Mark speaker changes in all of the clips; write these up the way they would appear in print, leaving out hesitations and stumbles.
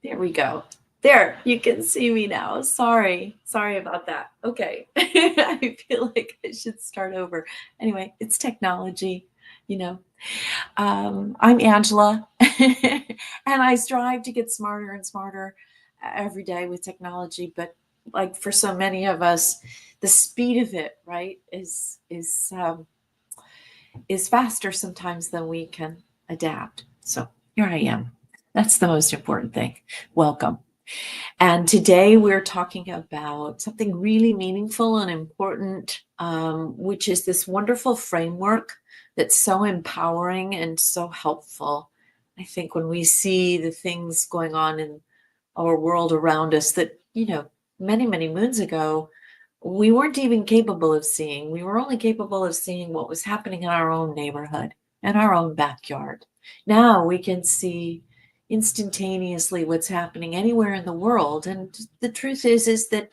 Speaker 1: There we go. There, you can see me now. Sorry about that. Okay. I feel like I should start over. Anyway, it's technology, you know. I'm Angela, and I strive to get smarter and smarter every day with technology. But like for so many of us, the speed of it, right, is faster sometimes than we can adapt. So here I am. That's the most important thing. Welcome. And today we're talking about something really meaningful and important, which is this wonderful framework that's so empowering and so helpful. I think when we see the things going on in our world around us that, many, many moons ago, we weren't even capable of seeing. We were only capable of seeing what was happening in our own neighborhood, in our own backyard. Now we can see instantaneously what's happening anywhere in the world. And the truth is that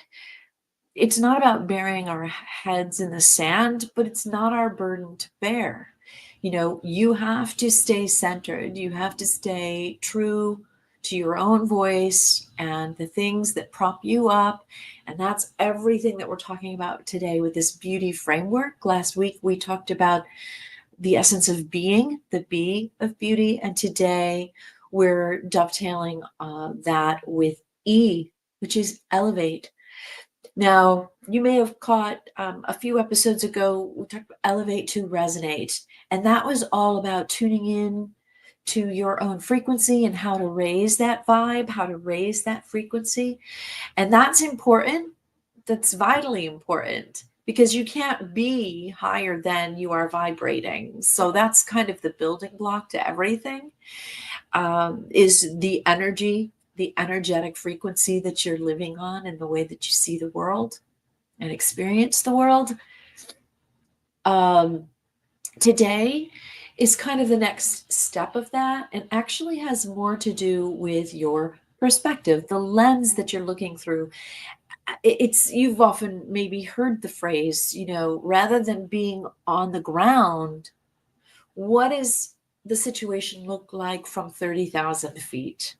Speaker 1: it's not about burying our heads in the sand, but it's not our burden to bear. You have to stay centered. You have to stay true to your own voice and the things that prop you up. And that's everything that we're talking about today with this beauty framework. Last week, we talked about the essence of being, the B of beauty. And today we're dovetailing that with E, which is elevate. Now, you may have caught a few episodes ago, we talked about elevate to resonate. And that was all about tuning in to your own frequency and how to raise that vibe, how to raise that frequency. And that's important. That's vitally important because you can't be higher than you are vibrating. So that's kind of the building block to everything, is the energy, the energetic frequency that you're living on and the way that you see the world and experience the world. Today is kind of the next step of that and actually has more to do with your perspective, the lens that you're looking through. You've often maybe heard the phrase, rather than being on the ground, what does the situation look like from 30,000 feet?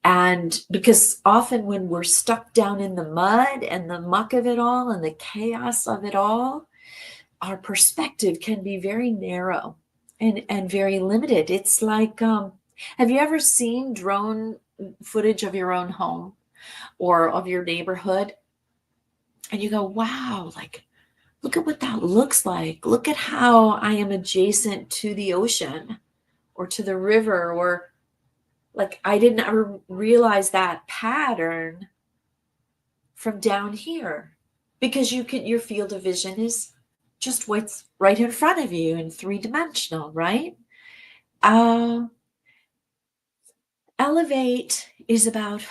Speaker 1: And because often when we're stuck down in the mud and the muck of it all and the chaos of it all, our perspective can be very narrow and very limited. It's like, have you ever seen drone footage of your own home or of your neighborhood? And you go, wow, like, look at what that looks like. Look at how I am adjacent to the ocean or to the river, or like I didn't ever realize that pattern from down here, because your field of vision is just what's right in front of you in 3-dimensional, right? Elevate is about,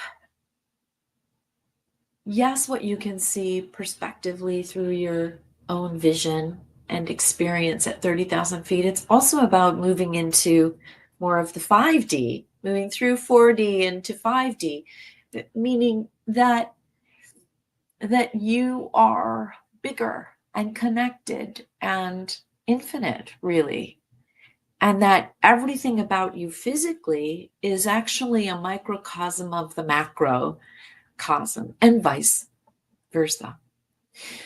Speaker 1: yes, what you can see prospectively through your own vision and experience at 30,000 feet. It's also about moving into more of the 5D, moving through 4D into 5D, meaning that you are bigger and connected and infinite, really. And that everything about you physically is actually a microcosm of the macrocosm, and vice versa.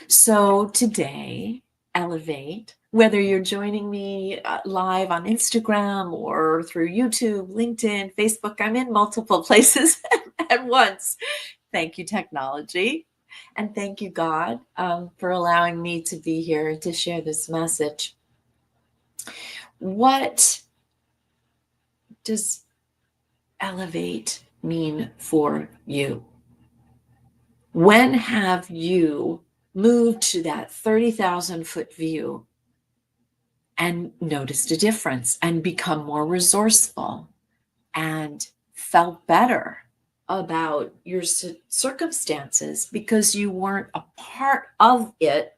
Speaker 1: So today, elevate, whether you're joining me live on Instagram or through YouTube, LinkedIn, Facebook, I'm in multiple places at once. Thank you, technology. And thank you, God, for allowing me to be here to share this message. What does elevate mean for you? When have you moved to that 30,000 foot view and noticed a difference and become more resourceful and felt better about your circumstances because you weren't a part of it?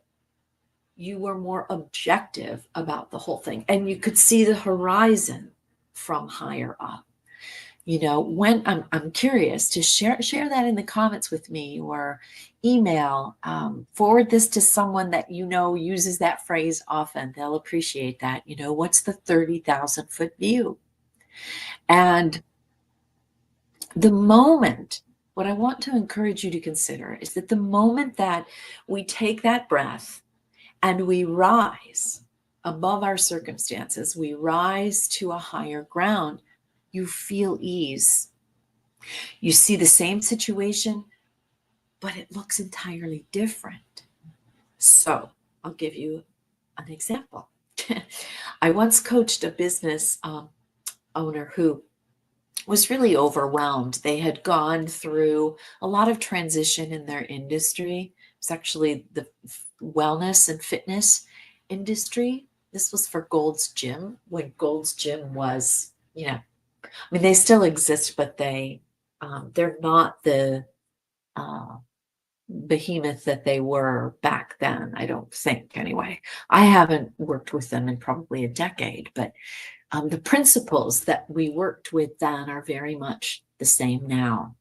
Speaker 1: You were more objective about the whole thing and you could see the horizon from higher up. When I'm curious to share that in the comments with me, or email, forward this to someone that uses that phrase often. They'll appreciate that. What's the 30,000 foot view? And The moment, what I want to encourage you to consider is that the moment that we take that breath and we rise above our circumstances, we rise to a higher ground, you feel ease. You see the same situation, but it looks entirely different. So I'll give you an example. I once coached a business owner who was really overwhelmed. They had gone through a lot of transition in their industry. It's actually the wellness and fitness industry. This was for Gold's Gym when Gold's Gym was, I mean, they still exist, but they're not the uh, behemoth that they were back then. I don't think, anyway. I haven't worked with them in probably a decade, but the principles that we worked with then are very much the same now.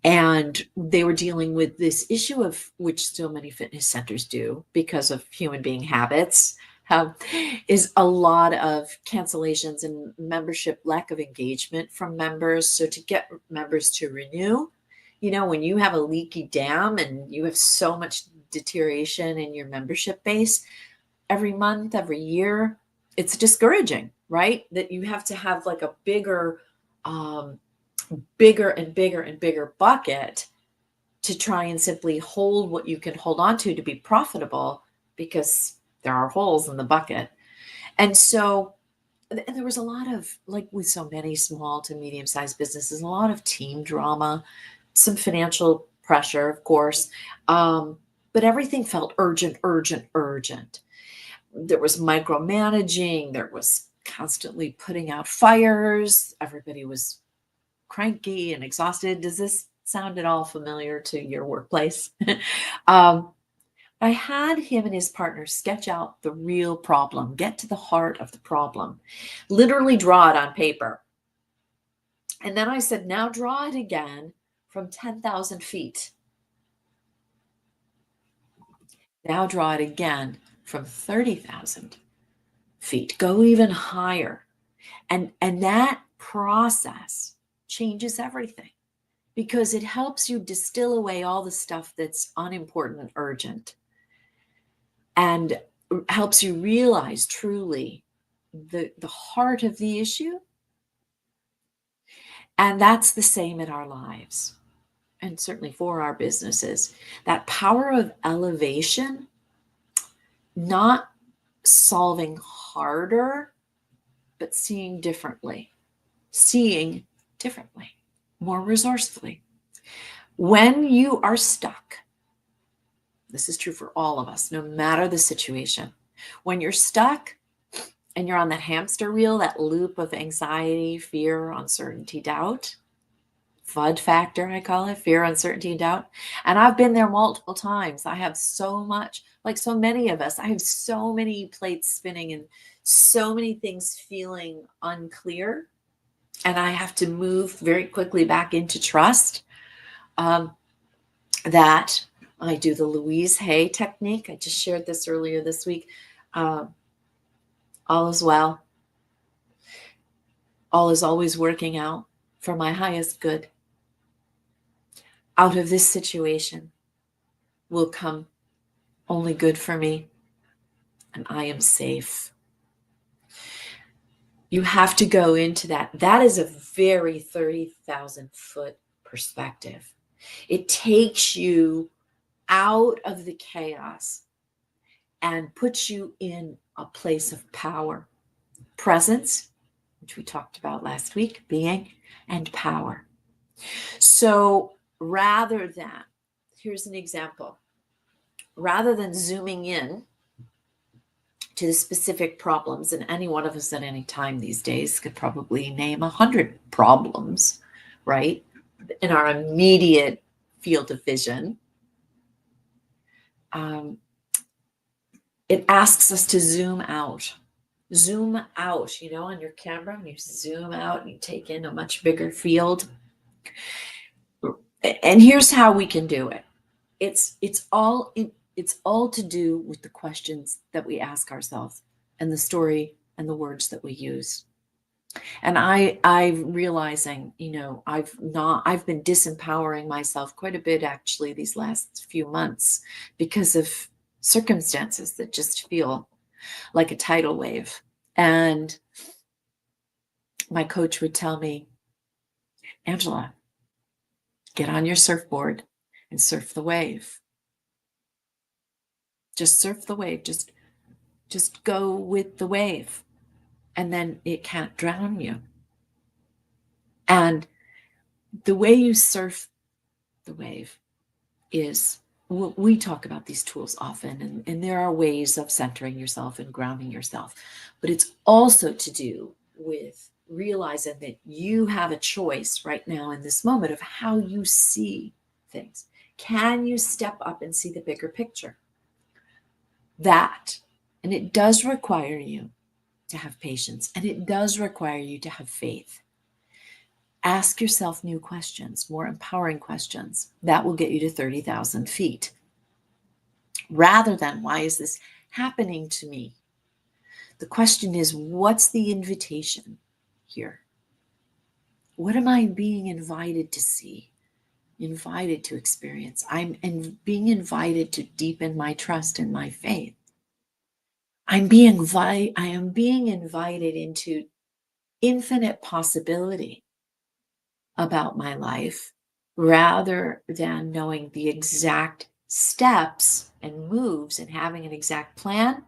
Speaker 1: And they were dealing with this issue of which so many fitness centers do because of human being habits, is a lot of cancellations and membership lack of engagement from members. So to get members to renew, when you have a leaky dam and you have so much deterioration in your membership base every month, every year, it's discouraging, right? That you have to have like a bigger and bigger and bigger bucket to try and simply hold what you can hold on to be profitable, because there are holes in the bucket. And so there was a lot of, like with so many small to medium-sized businesses, a lot of team drama, some financial pressure, of course, but everything felt urgent, urgent, urgent. There was micromanaging, there was constantly putting out fires, everybody was cranky and exhausted. Does this sound at all familiar to your workplace? I had him and his partner sketch out the real problem, get to the heart of the problem, literally draw it on paper. And then I said, now draw it again from 10,000 feet. Now draw it again from 30,000 feet. Go even higher. And that process changes everything, because it helps you distill away all the stuff that's unimportant and urgent, and helps you realize truly the heart of the issue. And that's the same in our lives, and certainly for our businesses. That power of elevation, not solving harder, but seeing differently, more resourcefully. When you are stuck, this is true for all of us, no matter the situation. When you're stuck and you're on that hamster wheel, that loop of anxiety, fear, uncertainty, doubt, FUD factor, I call it, fear, uncertainty, doubt. And I've been there multiple times. I have so much, like so many of us, I have so many plates spinning and so many things feeling unclear. And I have to move very quickly back into trust. That I do the Louise Hay technique. I just shared this earlier this week. All is well. All is always working out for my highest good. Out of this situation will come only good for me, and I am safe. You have to go into that. That is a very 30,000 foot perspective. It takes you out of the chaos and puts you in a place of power, presence, which we talked about last week, being, and power. So rather than, here's an example, rather than zooming in to the specific problems, and any one of us at any time these days could probably name 100 problems, right, in our immediate field of vision. It asks us to zoom out, on your camera, and you zoom out and you take in a much bigger field. And here's how we can do it. It's all to do with the questions that we ask ourselves and the story and the words that we use. And I'm realizing, I've been disempowering myself quite a bit actually these last few months because of circumstances that just feel like a tidal wave. And my coach would tell me, Angela, get on your surfboard and surf the wave. Just surf the wave. Just go with the wave. And then it can't drown you. And the way you surf the wave is, we talk about these tools often, and there are ways of centering yourself and grounding yourself, but it's also to do with realizing that you have a choice right now in this moment of how you see things. Can you step up and see the bigger picture? And it does require you to have patience, and it does require you to have faith. Ask yourself new questions, more empowering questions. That will get you to 30,000 feet. Rather than, why is this happening to me? The question is, what's the invitation here? What am I being invited to see, invited to experience? being invited to deepen my trust and my faith. I am being invited into infinite possibility about my life, rather than knowing the exact steps and moves and having an exact plan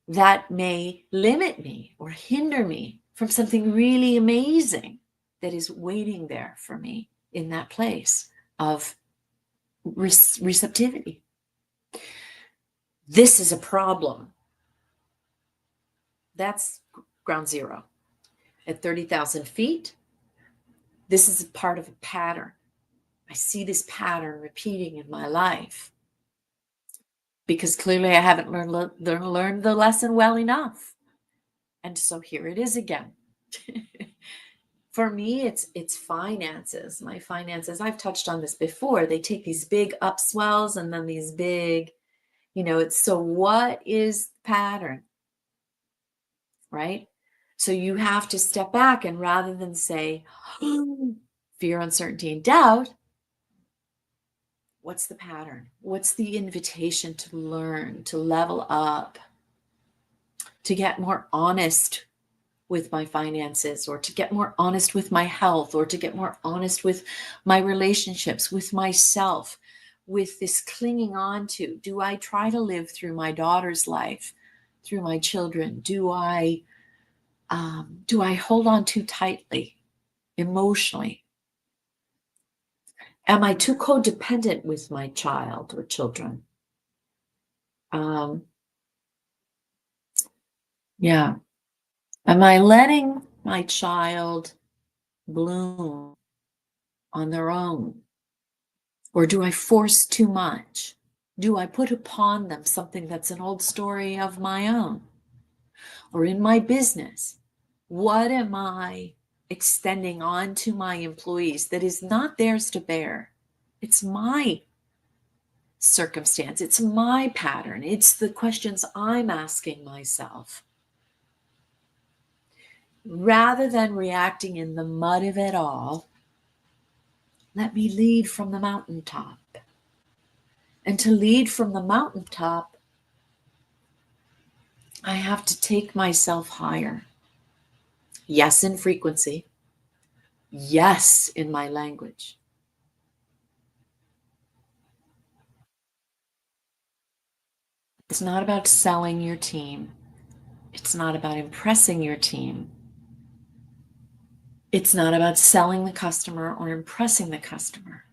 Speaker 1: that may limit me or hinder me from something really amazing that is waiting there for me in that place of receptivity. This is a problem. That's ground zero. At 30,000 feet, this is a part of a pattern. I see this pattern repeating in my life because clearly I haven't learned the lesson well enough. And so here it is again. For me, it's finances. My finances, I've touched on this before. They take these big upswells and then these big, so what is the pattern, right? So you have to step back, and rather than say, fear, uncertainty, and doubt, what's the pattern? What's the invitation to learn, to level up, to get more honest with my finances, or to get more honest with my health, or to get more honest with my relationships, with myself, with this clinging on to? Do I try to live through my daughter's life, through my children? Do I hold on too tightly emotionally? Am I too codependent with my child or children? Yeah. Am I letting my child bloom on their own? Or do I force too much? Do I put upon them something that's an old story of my own? Or in my business, what am I extending on to my employees that is not theirs to bear? It's my circumstance. It's my pattern. It's the questions I'm asking myself. Rather than reacting in the mud of it all, let me lead from the mountaintop. And to lead from the mountaintop, I have to take myself higher. Yes, in frequency. Yes, in my language. It's not about selling your team. It's not about impressing your team. It's not about selling the customer or impressing the customer.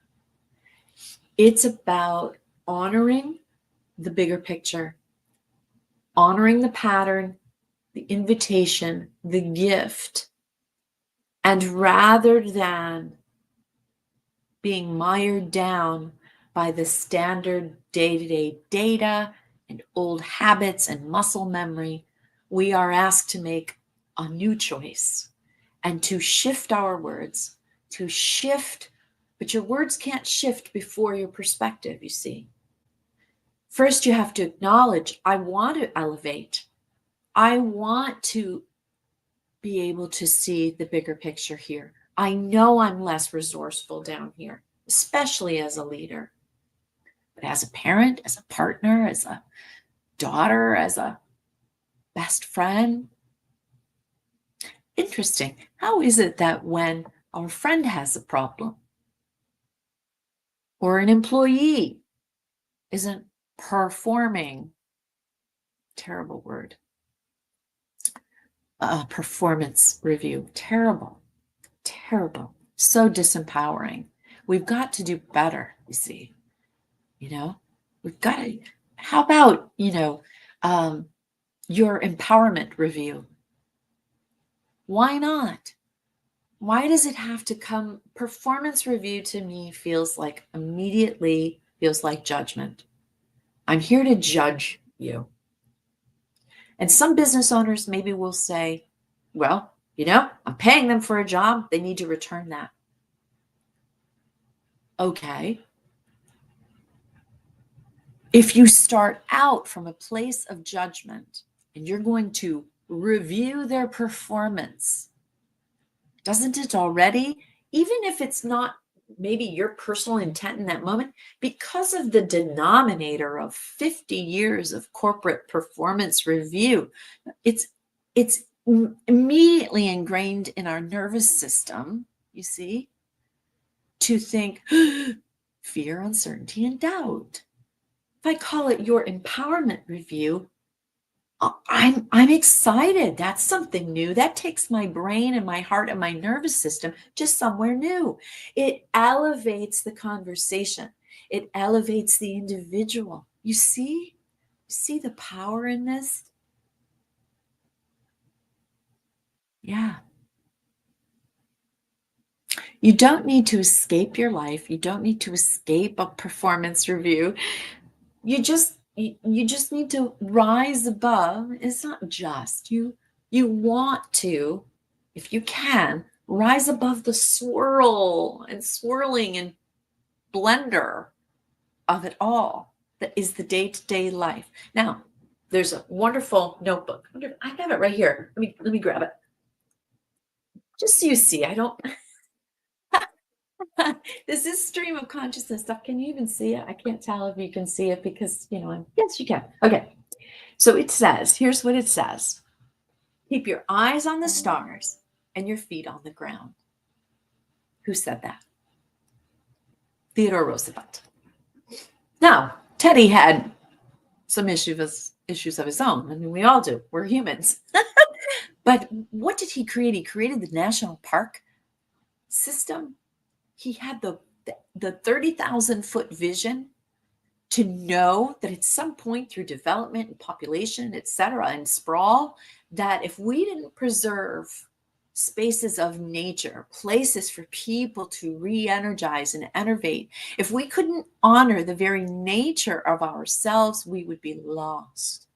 Speaker 1: It's about honoring the bigger picture, honoring the pattern, the invitation, the gift. And rather than being mired down by the standard day-to-day data and old habits and muscle memory, we are asked to make a new choice and to shift our words, to shift, but your words can't shift before your perspective, you see. First, you have to acknowledge, I want to elevate. I want to be able to see the bigger picture here. I know I'm less resourceful down here, especially as a leader. But as a parent, as a partner, as a daughter, as a best friend, interesting. How is it that when our friend has a problem or an employee isn't performing, terrible word, performance review, terrible, terrible, so disempowering. We've got to do better, you see. We've got to, how about, your empowerment review? Why not? Why does it have to come? Performance review to me immediately feels like judgment. I'm here to judge you. And some business owners maybe will say, well, I'm paying them for a job. They need to return that. Okay. If you start out from a place of judgment and you're going to review their performance, doesn't it already, even if it's not maybe your personal intent in that moment, because of the denominator of 50 years of corporate performance review, it's immediately ingrained in our nervous system, you see, to think fear, uncertainty, and doubt. If I call it your empowerment review, I'm excited. That's something new. That takes my brain and my heart and my nervous system just somewhere new. It elevates the conversation. It elevates the individual. You see? See the power in this? Yeah. You don't need to escape your life. You don't need to escape a performance review. You just need to rise above. It's not just you want to, if you can, rise above the swirl and swirling and blender of it all that is the day-to-day life. Now, there's a wonderful notebook. I have it right here. Let me grab it. Just so you see, I don't this is stream of consciousness stuff. Can you even see it? I can't tell if you can see it because, yes, you can. Okay. So it says, here's what it says. Keep your eyes on the stars and your feet on the ground. Who said that? Theodore Roosevelt. Now, Teddy had some issues of his own. I mean, we all do. We're humans. But what did he create? He created the national park system. He had the 30,000-foot vision to know that at some point through development and population, et cetera, and sprawl, that if we didn't preserve spaces of nature, places for people to re-energize and enervate, if we couldn't honor the very nature of ourselves, we would be lost.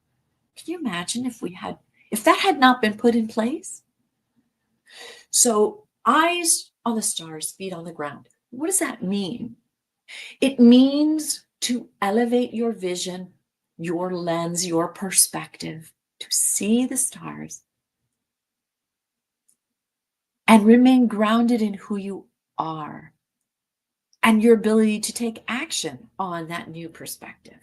Speaker 1: Can you imagine if that had not been put in place? So eyes on the stars, feet on the ground. What does that mean? It means to elevate your vision, your lens, your perspective, to see the stars and remain grounded in who you are and your ability to take action on that new perspective.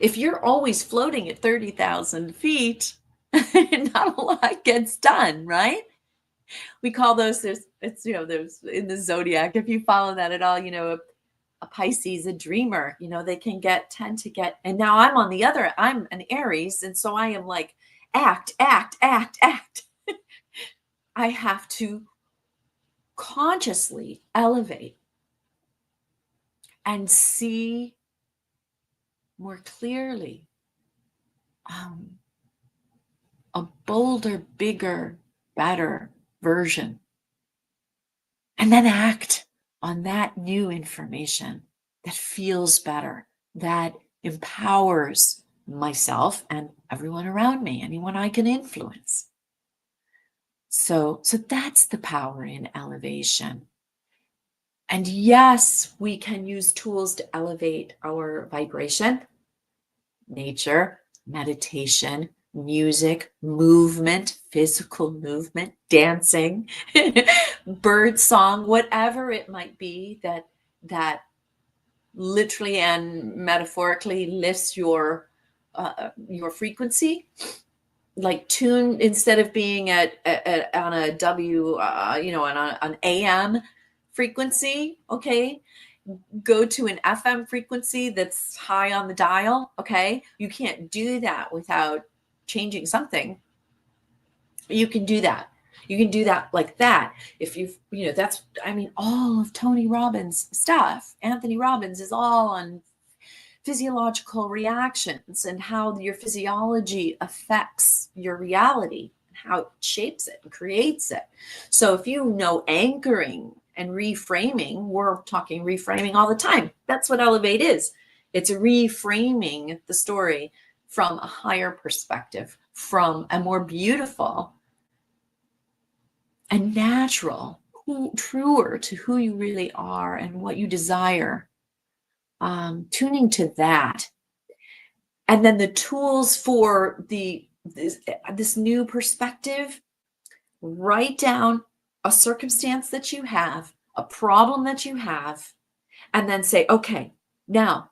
Speaker 1: If you're always floating at 30,000 feet, not a lot gets done, right? We call those, there's in the zodiac, if you follow that at all, a Pisces, a dreamer, they tend to get, and now I'm an Aries. And so I am like, act. I have to consciously elevate and see more clearly, a bolder, bigger, better version, and then act on that new information that feels better, that empowers myself and everyone around me, anyone I can influence. So that's the power in elevation. And yes, we can use tools to elevate our vibration, nature, meditation, music, movement, physical movement, dancing, bird song, whatever it might be that literally and metaphorically lifts your frequency. Like tune, instead of being on a W, on an AM frequency, okay, go to an FM frequency that's high on the dial, okay? You can't do that without changing something. You can do that. You can do that like that. If that's, I mean, all of Tony Robbins' stuff, Anthony Robbins, is all on physiological reactions and how your physiology affects your reality and how it shapes it and creates it. So if you know anchoring and reframing, we're talking reframing all the time. That's what Elevate is. It's reframing the story from a higher perspective, from a more beautiful and natural, truer to who you really are and what you desire. Tuning to that. And then the tools for this new perspective: write down a circumstance that you have, a problem that you have, and then say, okay, now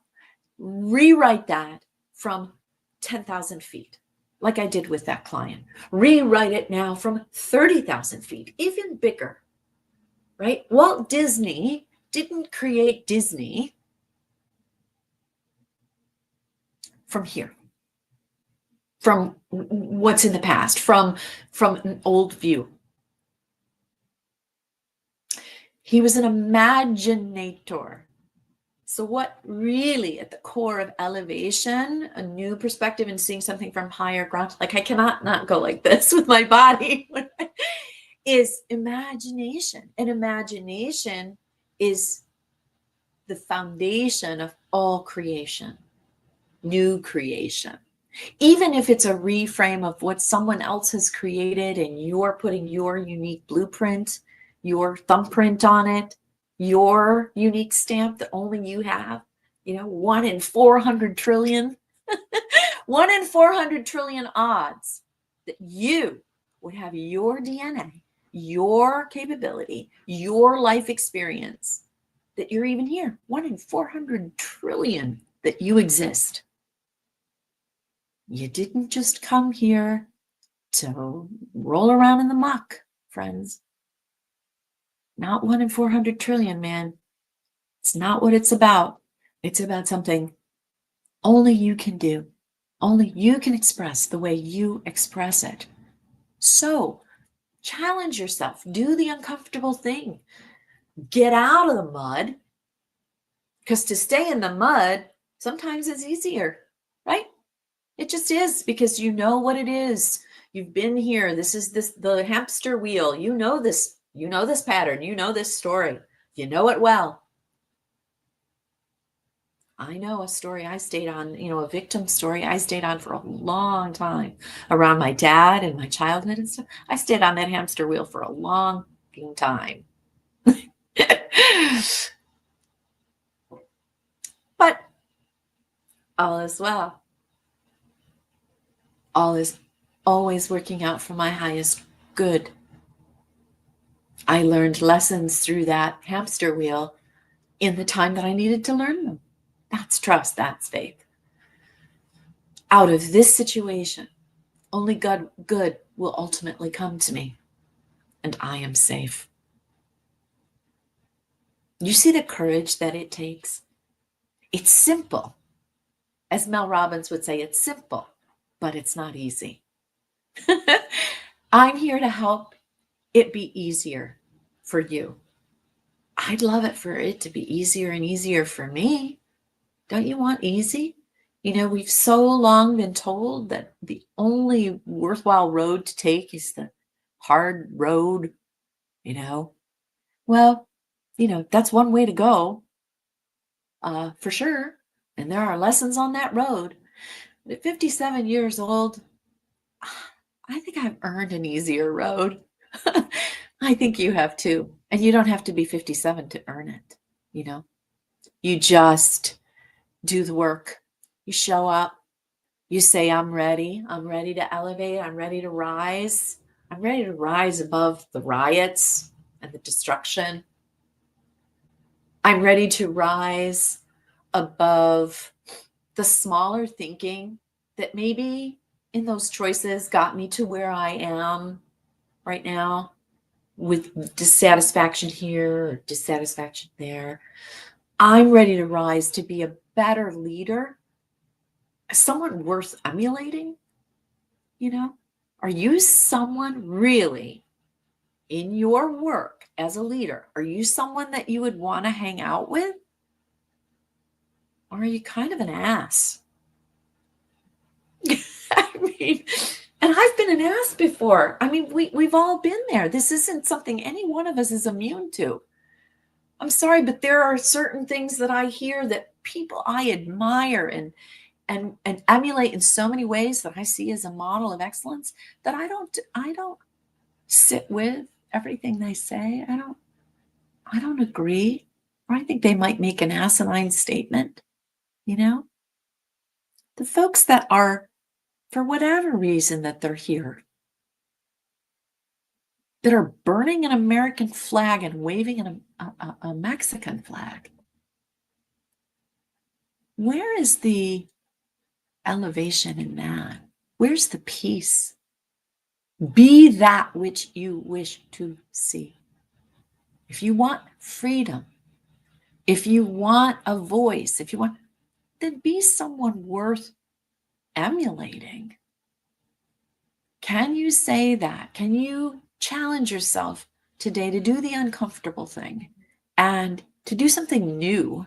Speaker 1: rewrite that from 10,000 feet, like I did with that client. Rewrite it now from 30,000 feet, even bigger, right? Walt Disney didn't create Disney from here, from what's in the past, from an old view. He was an imaginator. So what really at the core of elevation, a new perspective and seeing something from higher ground, like I cannot not go like this with my body, is imagination. And imagination is the foundation of all creation, new creation. Even if it's a reframe of what someone else has created and you're putting your unique blueprint, your thumbprint on it, your unique stamp that only you have, 1 in 400 trillion, 1 in 400 trillion odds that you would have your DNA, your capability, your life experience, that you're even here. 1 in 400 trillion that you exist. You didn't just come here to roll around in the muck, friends. Not 1 in 400 trillion, man. It's not what it's about. It's about something only you can do. Only you can express the way you express it. So challenge yourself. Do the uncomfortable thing. Get out of the mud. Because to stay in the mud, sometimes it's easier, right? It just is, because you know what it is. You've been here. This is the hamster wheel. You know this pattern. You know this story. You know it well. I know a story I stayed on, a victim story I stayed on for a long time around my dad and my childhood and stuff. I stayed on that hamster wheel for a long time. But all is well. All is always working out for my highest good. I learned lessons through that hamster wheel in the time that I needed to learn them. That's trust, that's faith. Out of this situation, only good will ultimately come to me, and I am safe. You see the courage that it takes? It's simple. As Mel Robbins would say, it's simple, but it's not easy. I'm here to help it be easier for you. I'd love it for it to be easier and easier for me. Don't you want easy? We've so long been told that the only worthwhile road to take is the hard road, Well, that's one way to go, for sure. And there are lessons on that road. But at 57 years old, I think I've earned an easier road. I think you have too. And you don't have to be 57 to earn it, You just do the work. You show up. You say, I'm ready to elevate, I'm ready to rise. I'm ready to rise above the riots and the destruction. I'm ready to rise above the smaller thinking that maybe in those choices got me to where I am right now, with dissatisfaction here or dissatisfaction there. I'm ready to rise to be a better leader, someone worth emulating. Are you someone really in your work as a leader? Are you someone that you would want to hang out with? Or are you kind of an ass? I mean, and I've been an ass before. I mean, we've all been there. This isn't something any one of us is immune to. I'm sorry, but there are certain things that I hear that people I admire and emulate in so many ways that I see as a model of excellence that I don't sit with everything they say. I don't agree. Or I think they might make an asinine statement, you know? The folks that are, for whatever reason that they're here, that are burning an American flag and waving a Mexican flag. Where is the elevation in that? Where's the peace? Be that which you wish to see. If you want freedom, if you want a voice, then be someone worth emulating. Can you say that? Can you challenge yourself today to do the uncomfortable thing and to do something new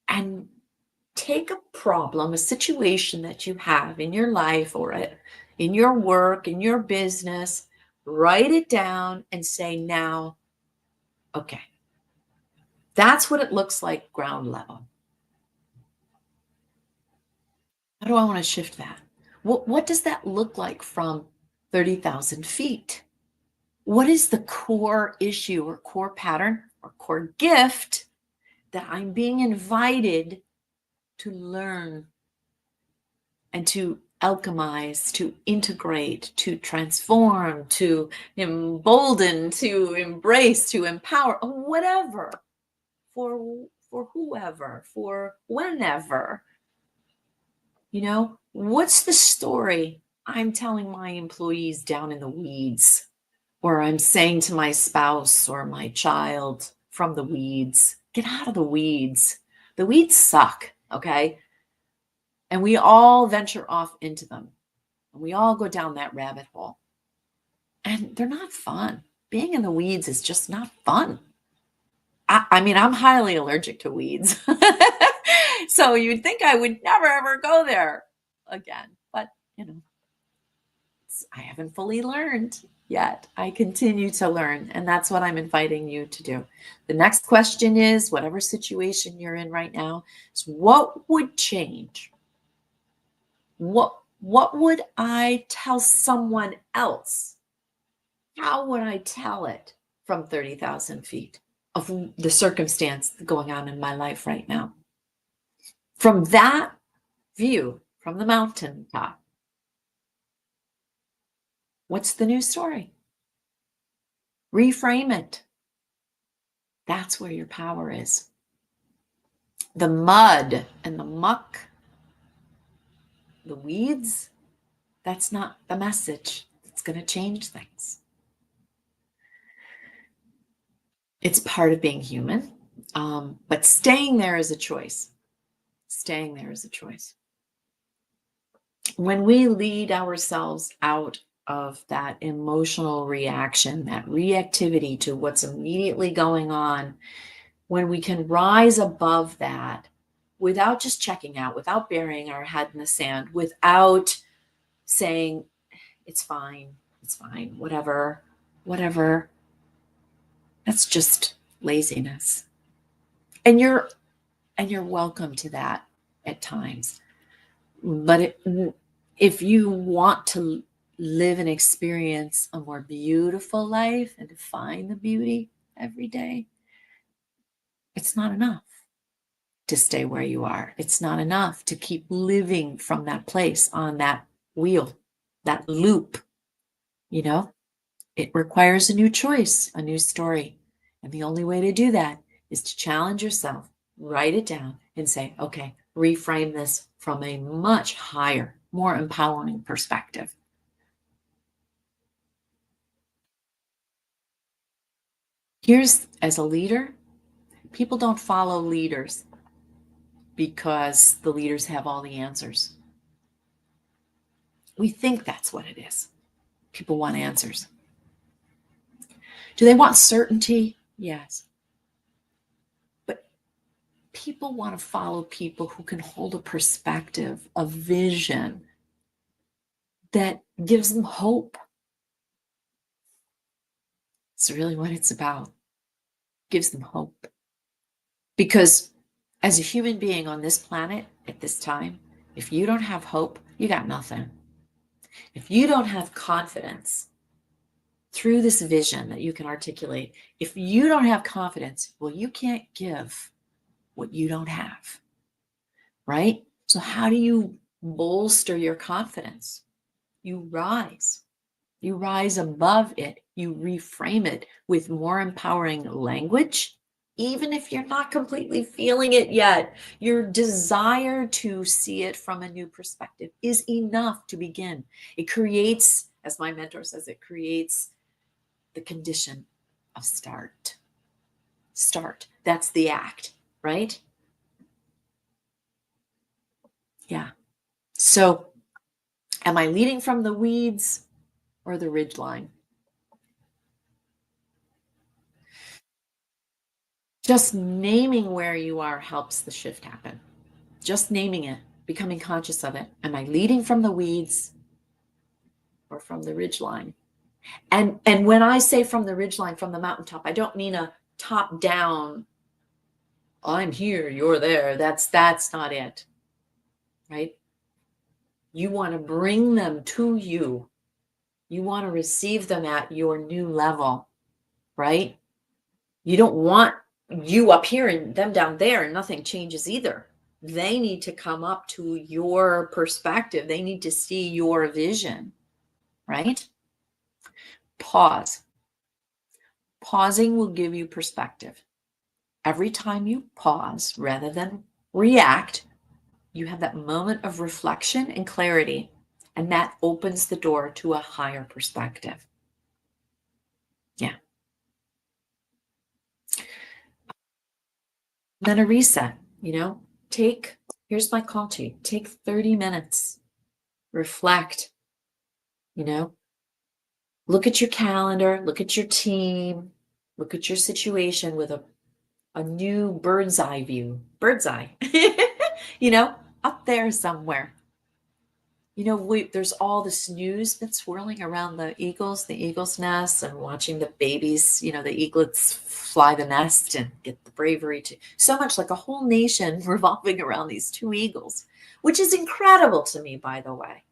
Speaker 1: and take a problem, a situation that you have in your life or in your work, in your business, write it down and say, now, okay, that's what it looks like ground level. How do I want to shift that? What does that look like from 30,000 feet? What is the core issue or core pattern or core gift that I'm being invited to learn and to alchemize, to integrate, to transform, to embolden, to embrace, to empower, whatever, for whoever, for whenever? What's the story I'm telling my employees down in the weeds, or I'm saying to my spouse or my child from the weeds? Get out of the weeds. The weeds suck, okay? And we all venture off into them. And we all go down that rabbit hole. And they're not fun. Being in the weeds is just not fun. I mean, I'm highly allergic to weeds. So you'd think I would never, ever go there again. But, I haven't fully learned yet. I continue to learn. And that's what I'm inviting you to do. The next question is, whatever situation you're in right now, is what would change? What would I tell someone else? How would I tell it from 30,000 feet of the circumstance going on in my life right now? From that view, from the mountaintop, what's the new story? Reframe it. That's where your power is. The mud and the muck, the weeds, that's not the message. It's going to change things. It's part of being human, but staying there is a choice. Staying there is a choice. When we lead ourselves out of that emotional reaction, that reactivity to what's immediately going on, when we can rise above that without just checking out, without burying our head in the sand, without saying, it's fine, whatever, that's just laziness. And you're welcome to that at times. But if you want to live and experience a more beautiful life and to find the beauty every day, it's not enough. to stay where you are. It's not enough to keep living from that place on that wheel, that loop, you know? It requires a new choice, a new story. And the only way to do that is to challenge yourself, write it down, and say, okay, reframe this from a much higher, more empowering perspective. Here's, as a leader, people don't follow leaders because the leaders have all the answers. We think that's what it is. People want answers. Do they want certainty? Yes. But people want to follow people who can hold a perspective, a vision that gives them hope. It's really what it's about. Gives them hope. Because as a human being on this planet at this time, if you don't have hope, you got nothing. If you don't have confidence through this vision that you can articulate, if you don't have confidence, well, you can't give what you don't have, right? So how do you bolster your confidence? You rise. You rise above it. You reframe it with more empowering language. Even if you're not completely feeling it yet, your desire to see it from a new perspective is enough to begin. It creates, as my mentor says, it creates the condition of start. Start. That's the act, right? Yeah. So, am I leading from the weeds or the ridgeline? Just naming where you are helps the shift happen. Just naming it, becoming conscious of it. Am I leading from the weeds or from the ridgeline? And when I say from the ridgeline, from the mountaintop, I don't mean a top down, I'm here, you're there. That's not it, right? You want to bring them to you. You want to receive them at your new level, right? You don't want you up here and them down there and nothing changes either. They need to come up to your perspective. They need to see your vision, right? Pause. Pausing will give you perspective. Every time you pause rather than react, you have that moment of reflection and clarity, and that opens the door to a higher perspective. Yeah. Then a reset, here's my call to you. Take 30 minutes, reflect, you know, look at your calendar, look at your team, look at your situation with a new bird's eye view. Bird's eye, up there somewhere. There's all this news that's swirling around the eagle's nest, and watching the babies, the eaglets fly the nest and get the bravery to so much, like a whole nation revolving around these two eagles, which is incredible to me, by the way,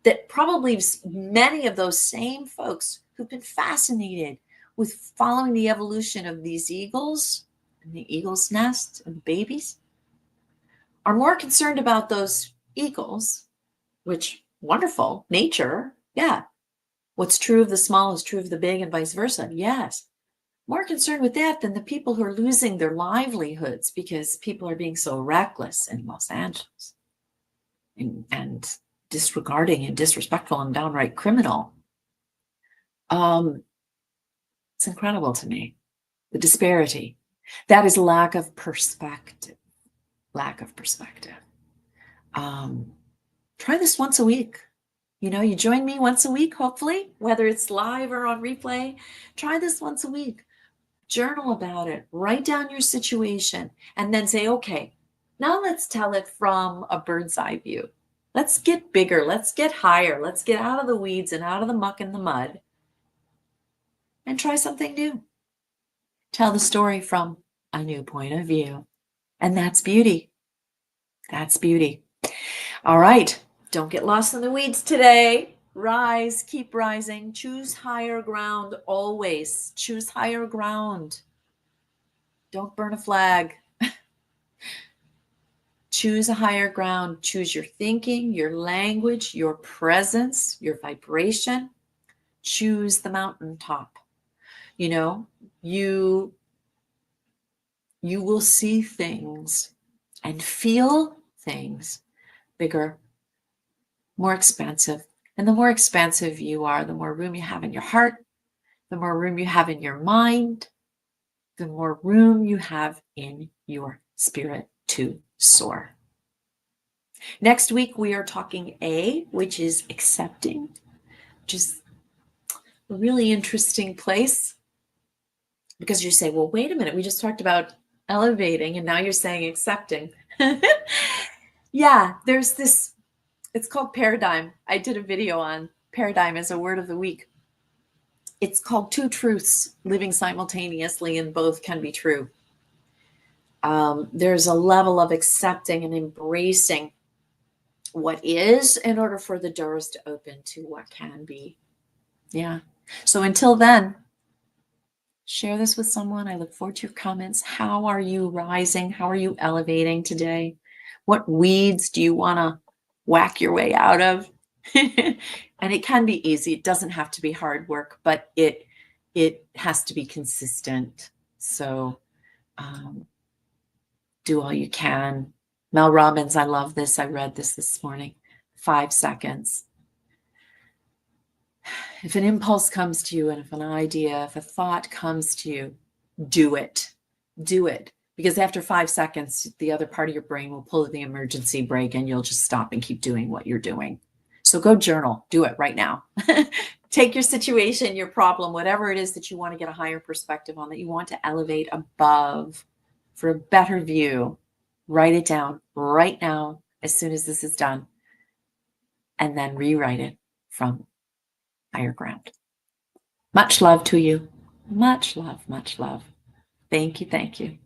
Speaker 1: that probably many of those same folks who've been fascinated with following the evolution of these eagles and the eagle's nest and babies are more concerned about those eagles, which wonderful nature. Yeah. What's true of the small is true of the big, and vice versa. Yes. More concerned with that than the people who are losing their livelihoods because people are being so reckless in Los Angeles and disregarding and disrespectful and downright criminal. It's incredible to me, the disparity. That is lack of perspective. Lack of perspective. Try this once a week. You join me once a week, hopefully, whether it's live or on replay. Try this once a week. Journal about it. Write down your situation and then say, okay, now let's tell it from a bird's eye view. Let's get bigger. Let's get higher. Let's get out of the weeds and out of the muck and the mud and try something new. Tell the story from a new point of view. And that's beauty. That's beauty. All right. Don't get lost in the weeds today. Rise, keep rising. Choose higher ground always. Choose higher ground. Don't burn a flag. Choose a higher ground. Choose your thinking, your language, your presence, your vibration. Choose the mountaintop. You know, you will see things and feel things bigger, more expansive. And the more expansive you are, the more room you have in your heart, the more room you have in your mind, the more room you have in your spirit to soar. Next week, we are talking A, which is accepting, which is a really interesting place, because you say, well, wait a minute, we just talked about elevating and now you're saying accepting. Yeah, there's this, it's called paradigm. I did a video on paradigm as a word of the week. It's called two truths living simultaneously, and both can be true. There's a level of accepting and embracing what is in order for the doors to open to what can be. Yeah. So until then, share this with someone. I look forward to your comments. How are you rising? How are you elevating today? What weeds do you want to whack your way out of? And it can be easy. It doesn't have to be hard work, but it has to be consistent. So do all you can. Mel Robbins, I love this. I read this morning. 5 seconds. If an impulse comes to you, and if an idea, if a thought comes to you, do it. Do it. Because after 5 seconds, the other part of your brain will pull the emergency brake and you'll just stop and keep doing what you're doing. So go journal. Do it right now. Take your situation, your problem, whatever it is that you want to get a higher perspective on, that you want to elevate above for a better view. Write it down right now as soon as this is done. And then rewrite it from higher ground. Much love to you. Much love, much love. Thank you, thank you.